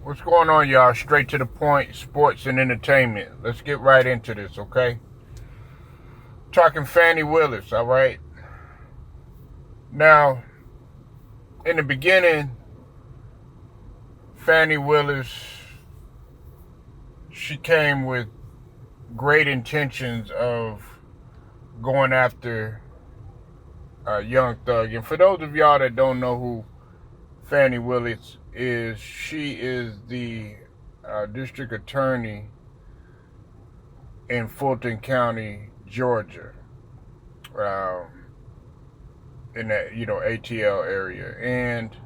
What's going on, y'all? Straight to the point, sports and entertainment. Let's get right into this, okay? Talking Fani Willis, all right? Now, in the beginning, Fani Willis, she came with great intentions of going after Young Thug. And for those of y'all that don't know who Fani Willis is, she is the district attorney in Fulton County, Georgia, in that ATL area, and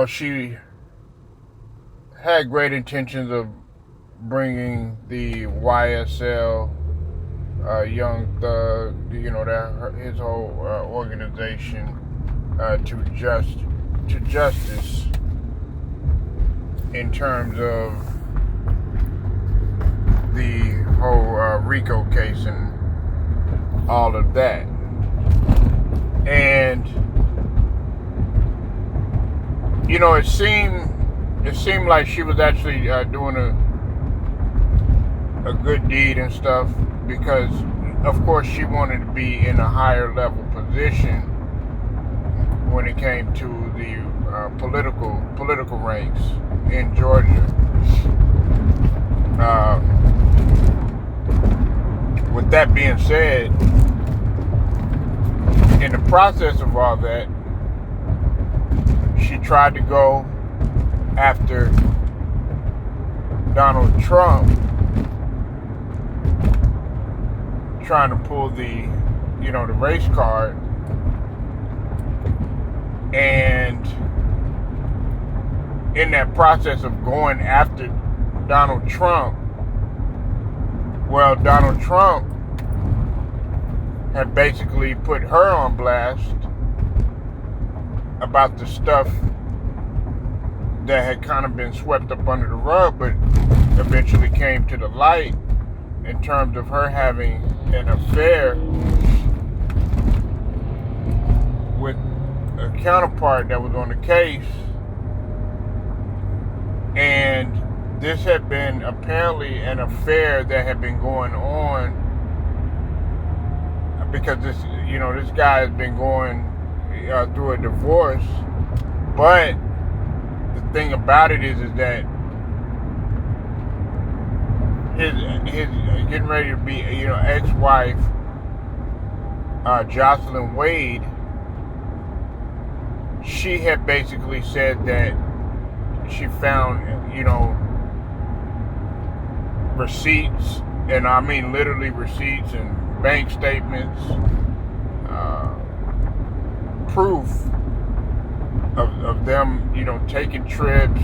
she had great intentions of bringing the YSL Young Thug, his whole organization to justice in terms of the whole RICO case and all of that. And it seemed like she was actually doing a good deed and stuff, because of course she wanted to be in a higher level position when it came to the political ranks in Georgia. With that being said, in the process of all that, she tried to go after Donald Trump, trying to pull the race card. And in that process of going after Donald Trump, well, Donald Trump had basically put her on blast about the stuff that had kind of been swept up under the rug, but eventually came to the light in terms of her having an affair with a counterpart that was on the case. And this had been apparently an affair that had been going on because this guy has been going through a divorce. But the thing about it is that his getting ready to be ex-wife, Jocelyn Wade, she had basically said that she found receipts, and I mean literally receipts and bank statements, proof of them taking trips,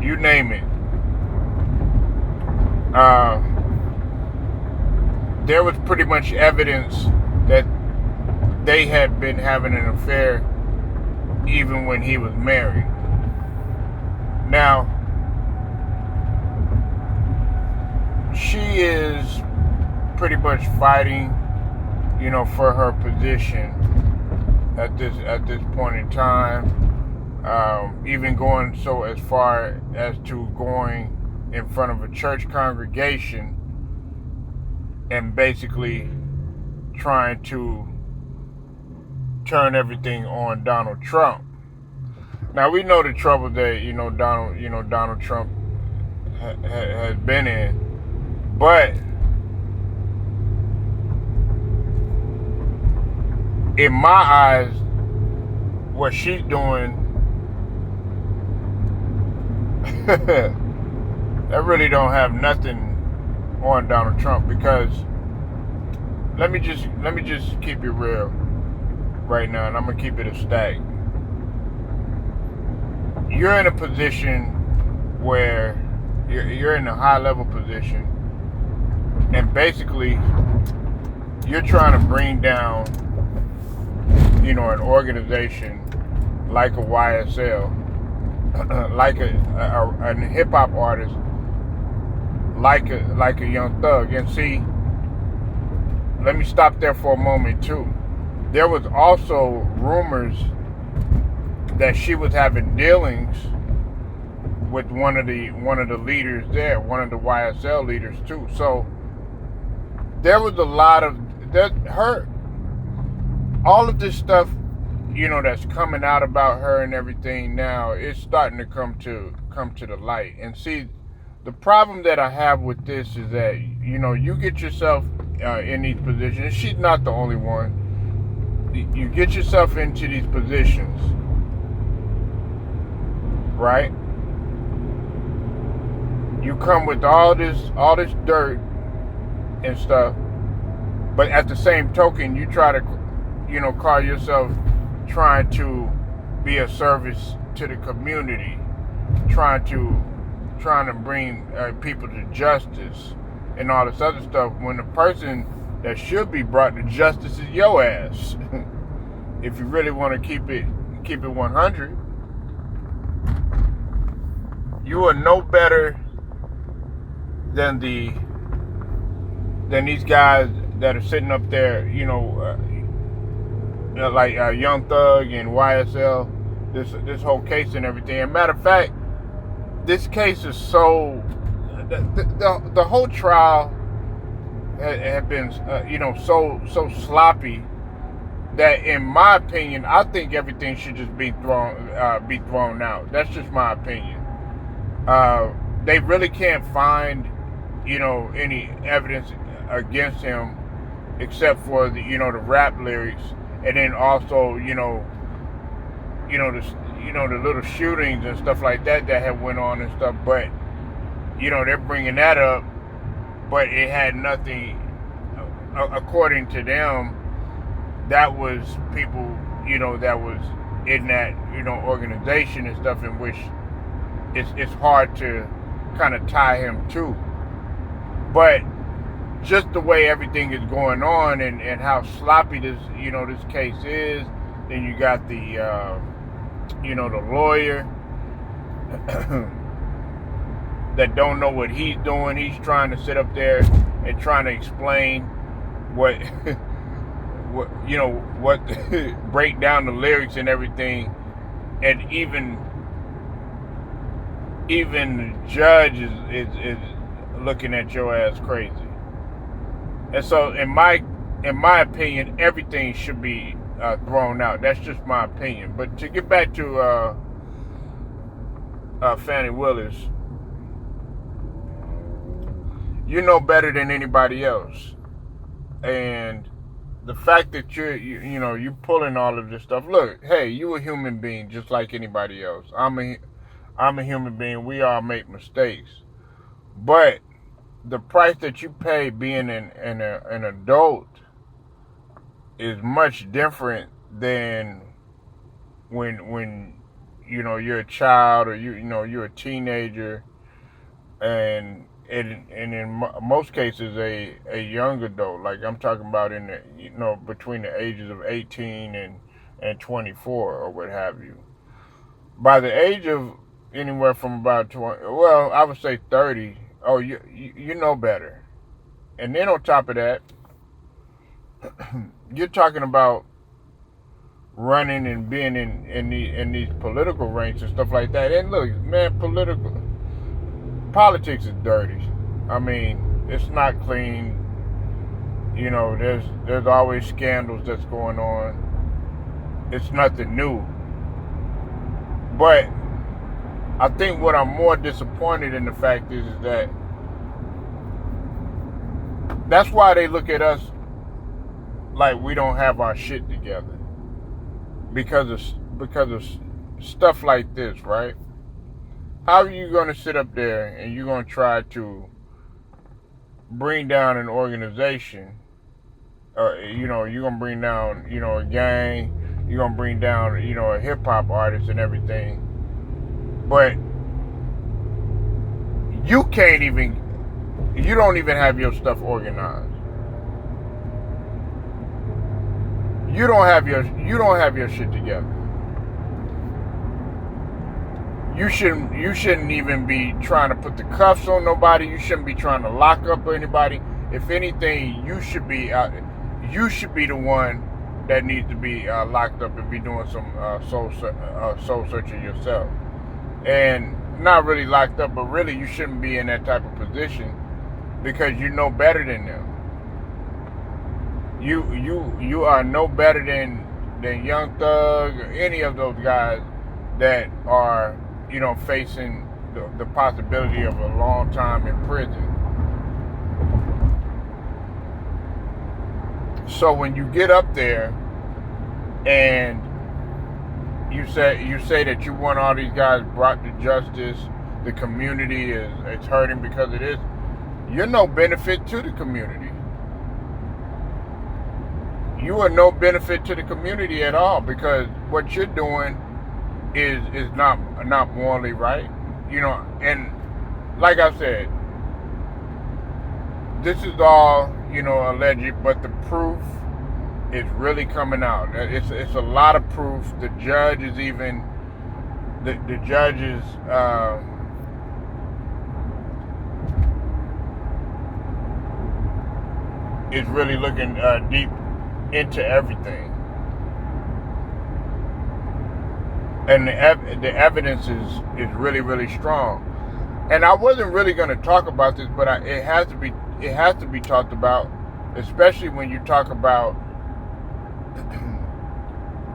you name it. There was pretty much evidence that they had been having an affair even when he was married. Now, she is pretty much fighting, for her position at this point in time. Even going so as far as to going in front of a church congregation and basically trying to turn everything on Donald Trump. Now, we know the trouble that Donald Trump has been in, but in my eyes, what she's doing that really don't have nothing on Donald Trump, because let me just keep it real right now, and I'm gonna keep it a stack. You're in a position where you're in a high level position, and basically you're trying to bring down an organization like a YSL, like a hip hop artist, like a Young Thug. And see, let me stop there for a moment too. There was also rumors that she was having dealings with one of the leaders there, one of the YSL leaders too. So there was a lot of all of this stuff, that's coming out about her and everything now. It's starting to come to the light. And see, the problem that I have with this is that you get yourself in these positions. She's not the only one. You get yourself into these positions, right? You come with all this dirt and stuff, but at the same token, you try to, call yourself trying to be a service to the community, trying to bring people to justice and all this other stuff, when the person that should be brought to justice is your ass. If you really want to keep it 100, you are no better than these guys that are sitting up there, like Young Thug and YSL. This whole case and everything. And matter of fact, this case is so the whole trial had been so sloppy that, in my opinion, I think everything should just be thrown out. That's just my opinion. They really can't find any evidence against him except for the the rap lyrics, and then also the little shootings and stuff like that have went on and stuff. But they're bringing that up, but it had nothing, according to them. That was people that was in that organization and stuff, in which it's hard to kind of tie him to. But just the way everything is going on and how sloppy this this case is, then you got the the lawyer that don't know what he's doing. He's trying to sit up there and trying to explain what break down the lyrics and everything, and even the judge is looking at your ass crazy. And so, in my opinion, everything should be thrown out. That's just my opinion. But to get back to Fani Willis, you know better than anybody else, and the fact that you're pulling all of this stuff. Look, hey, you a human being just like anybody else. I'm a human being. We all make mistakes, but the price that you pay being an adult is much different than when you're a child, or you're a teenager, and in most cases a young adult. Like, I'm talking about in the between the ages of 18 and 24 or what have you. By the age of anywhere from about 20, well, I would say 30. Oh, you know better. And then on top of that, you're talking about running and being in these political ranks and stuff like that. And look, man, politics is dirty. I mean, it's not clean. There's always scandals that's going on. It's nothing new. But I think what I'm more disappointed in the fact is that that's why they look at us like we don't have our shit together, because of stuff like this, right? How are you going to sit up there and you're going to try to bring down an organization? You're going to bring down a gang. You're going to bring down a hip hop artist and everything. But you don't even have your stuff organized. You don't have your shit together. You shouldn't even be trying to put the cuffs on nobody. You shouldn't be trying to lock up anybody. If anything, you should be the one that needs to be locked up and be doing some soul searching yourself. And not really locked up, but really you shouldn't be in that type of position because you know better than them. You are no better than Young Thug or any of those guys that are, facing the possibility of a long time in prison. So when you get up there and you say that you want all these guys brought to justice, the community is hurting because of this, you're no benefit to the community. You are no benefit to the community at all because what you're doing is not morally right. And like I said, this is all, alleged, but the proof is really coming out. It's a lot of proof. The judge is even, the judge is really looking deep into everything. And the evidence is really, really strong. And I wasn't really going to talk about this, but it has to be talked about, especially when you talk about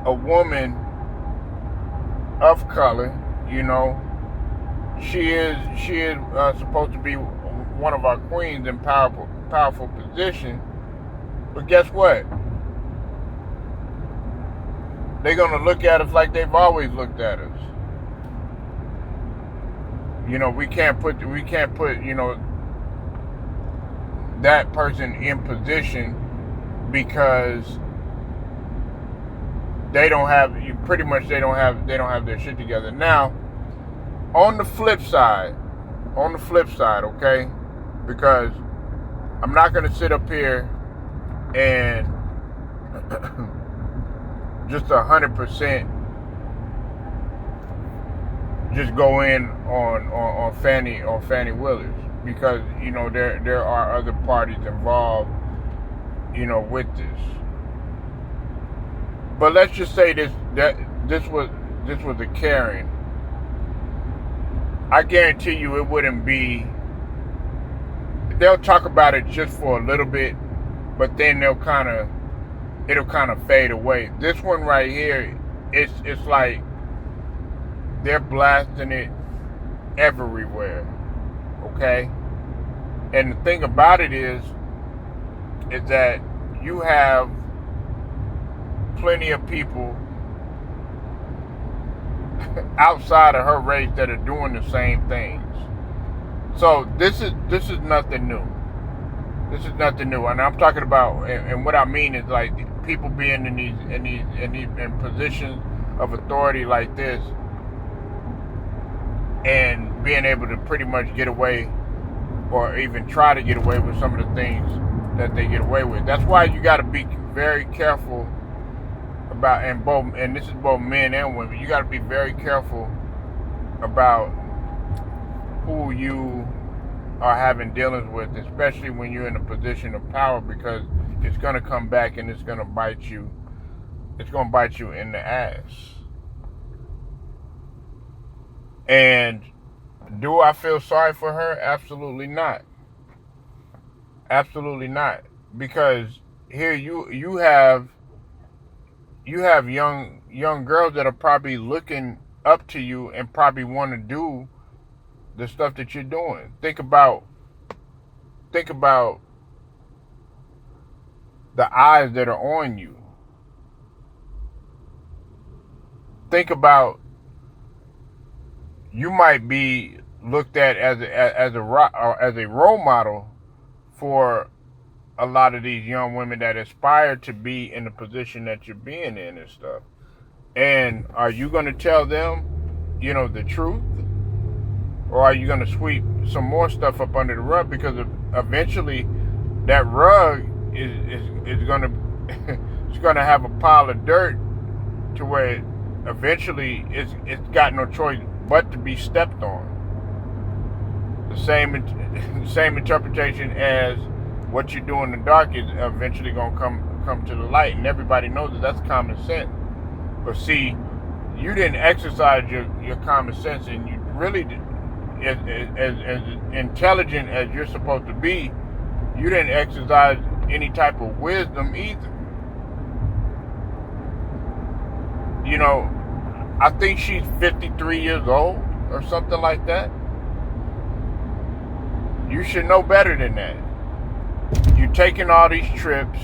a woman of color. She is supposed to be one of our queens in powerful position. But guess what? They're gonna look at us like they've always looked at us. We can't put that person in position because they don't have their shit together. Now, on the flip side, okay? Because I'm not gonna sit up here and just 100% just go in on Fani Willis because there are other parties involved with this. But let's just say this was a Karen. I guarantee you it wouldn't be. They'll talk about it just for a little bit, but then it'll kind of fade away. This one right here, it's like they're blasting it everywhere. Okay? And the thing about it is that you have plenty of people outside of her race that are doing the same things. So this is nothing new. This is nothing new, and I'm talking about, and what I mean is like people being in positions of authority like this, and being able to pretty much get away, or even try to get away with some of the things that they get away with. That's why you got to be very careful about, and this is both men and women. You got to be very careful about who you are having dealings with, especially when you're in a position of power, because it's going to come back and it's going to bite you. It's going to bite you in the ass. And do I feel sorry for her? Absolutely not. Absolutely not. Because here you have young girls that are probably looking up to you and probably want to do the stuff that you're doing. Think about the eyes that are on you. Think about, you might be looked at as a role model for a lot of these young women that aspire to be in the position that you're being in and stuff. And are you going to tell them, the truth? Or are you going to sweep some more stuff up under the rug? Because eventually that rug is going to it's going to have a pile of dirt to where eventually it's got no choice but to be stepped on. The same interpretation as what you do in the dark is eventually going to come to the light, and everybody knows that that's common sense. But see, you didn't exercise your common sense, and you really, as intelligent as you're supposed to be, you didn't exercise any type of wisdom either. You know, I think she's 53 years old or something like that. You should know better than that. You're taking all these trips.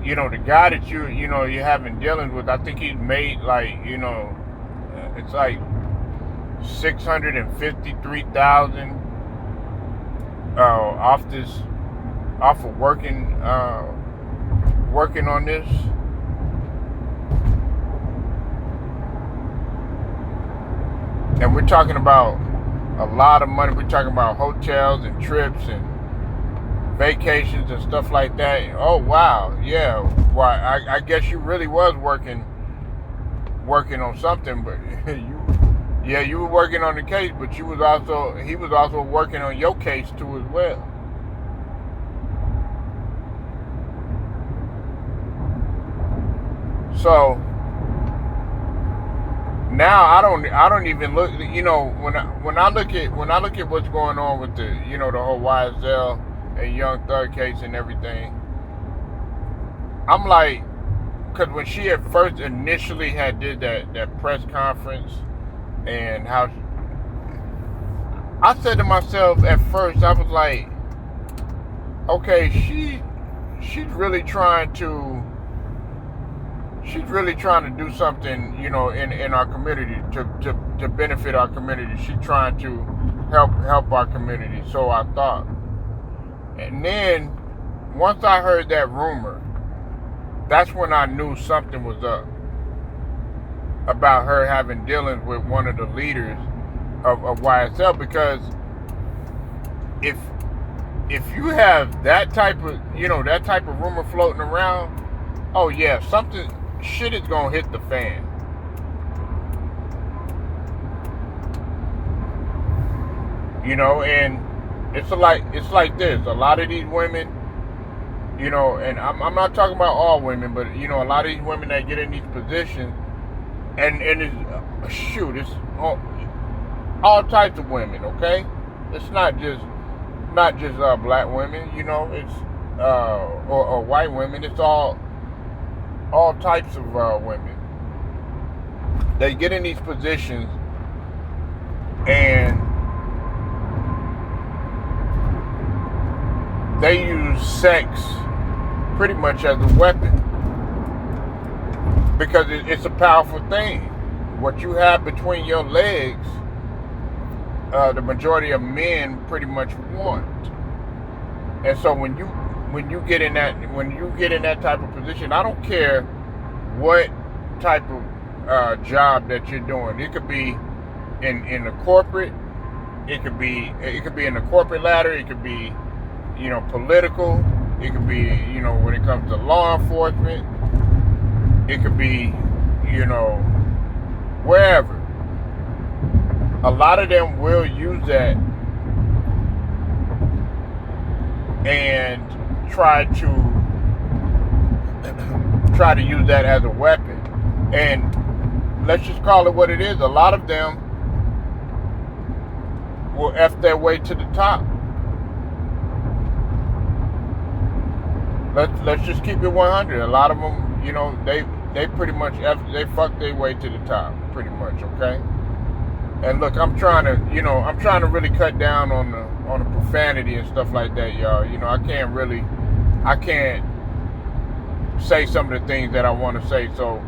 You know, the guy that you're having dealings with, I think he's made like, it's like $653,000 off of working on this. And we're talking about a lot of money. We're talking about hotels and trips and vacations and stuff like that. Oh wow, yeah. Why? I guess you really was working on something, but you were working on the case, but he was also working on your case too as well. So now I don't even look. When I look at what's going on with the the whole YSL and Young Thug case and everything, I'm like, because when she at first initially had did that press conference, and how I said to myself at first, I was like, okay, she's really trying to do something, in our community to benefit our community. She's trying to help our community. So I thought. And then once I heard that rumor, that's when I knew something was up about her having dealings with one of the leaders of YSL. Because if you have that type of rumor floating around, oh yeah, shit is gonna hit the fan. And it's like this. A lot of these women, and I'm not talking about all women, but a lot of these women that get in these positions, and it's all types of women. Okay, it's not just black women. It's or white women. It's all types of women. They get in these positions and they use sex pretty much as a weapon, because it's a powerful thing. What you have between your legs, the majority of men pretty much want. And so when you get in that type of position, I don't care what type of job that you're doing. It could be in the corporate. It could be in the corporate ladder. It could be political. It could be when it comes to law enforcement. It could be wherever. A lot of them will use that and try to use that as a weapon. And let's just call it what it is. A lot of them will F their way to the top. Let's just keep it 100. A lot of them, they pretty much they fuck their way to the top, pretty much. Okay. And look, I'm trying to really cut down on the profanity and stuff like that, y'all. I can't say some of the things that I want to say. So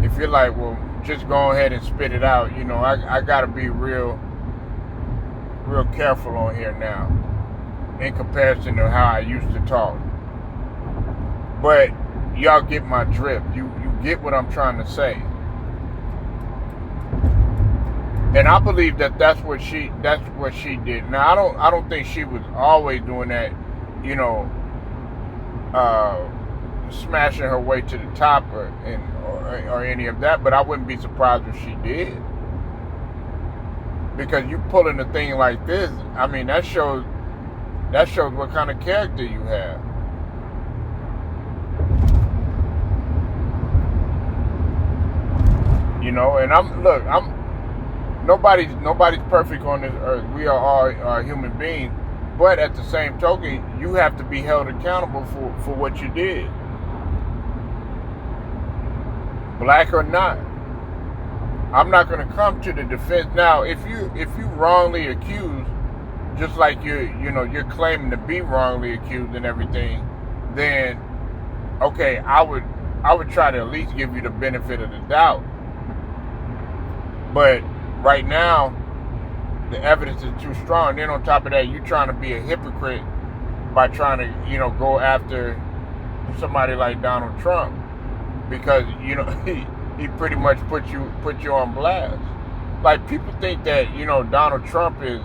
if you're like, well, just go ahead and spit it out, I gotta be real careful on here now in comparison to how I used to talk. But y'all get my drift. You get what I'm trying to say. And I believe that's what she did. Now I don't think she was always doing that, smashing her way to the top or any of that. But I wouldn't be surprised if she did, because you pulling a thing like this. I mean, that shows what kind of character you have. And I'm nobody's perfect on this earth. We are all human beings, but at the same token, you have to be held accountable for what you did, black or not. I'm not going to come to the defense now. If you wrongly accused, just like you're claiming to be wrongly accused and everything, then okay, I would try to at least give you the benefit of the doubt. But right now, the evidence is too strong. Then on top of that, you're trying to be a hypocrite by trying to go after somebody like Donald Trump, because he pretty much put you on blast. Like, people think that Donald Trump is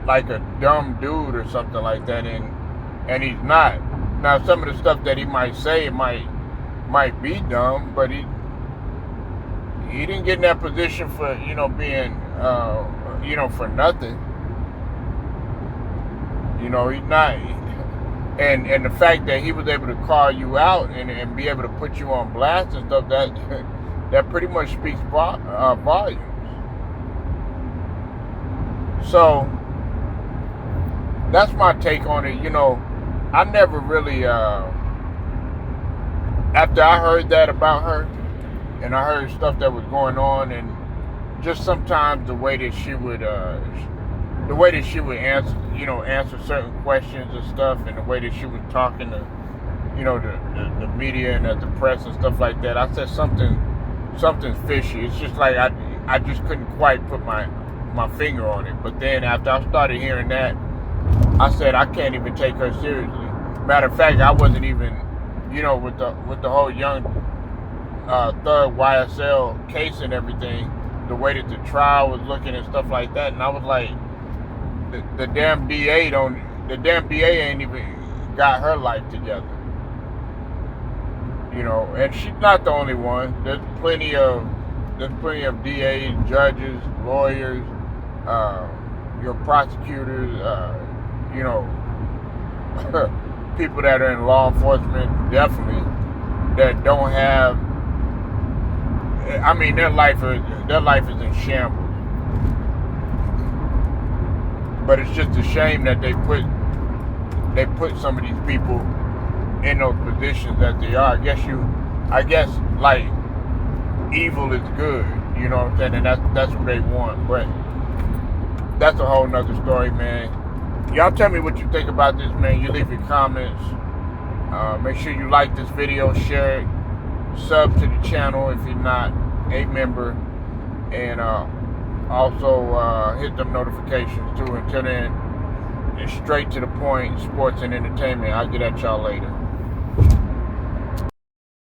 like a dumb dude or something like that, and he's not. Now, some of the stuff that he might say might be dumb, but he didn't get in that position for being for nothing. He's not. And the fact that he was able to call you out and be able to put you on blast and stuff, that pretty much speaks volumes. So that's my take on it. I never really, after I heard that about her, and I heard stuff that was going on, and just sometimes the way that she would answer certain questions and stuff, and the way that she was talking to the media and at the press and stuff like that, I said something's fishy. It's just like I just couldn't quite put my finger on it. But then after I started hearing that, I said I can't even take her seriously. Matter of fact, I wasn't even with the whole young thug YSL case and everything, the way that the trial was looking and stuff like that, and I was like, the damn DA ain't even got her life together. And she's not the only one. There's plenty of DAs, judges, lawyers, your prosecutors, people that are in law enforcement, definitely, that don't have. I mean, their life is in shambles. But it's just a shame that they put some of these people in those positions that they are. I guess like evil is good, you know what I'm saying, and that's what they want. But that's a whole nother story, man. Y'all tell me what you think about this, man. You leave your comments. Make sure you like this video, share it, sub to the channel if you're not a member, and also hit them notifications too. Until then, it's straight to the point, sports and entertainment. I'll get at y'all later.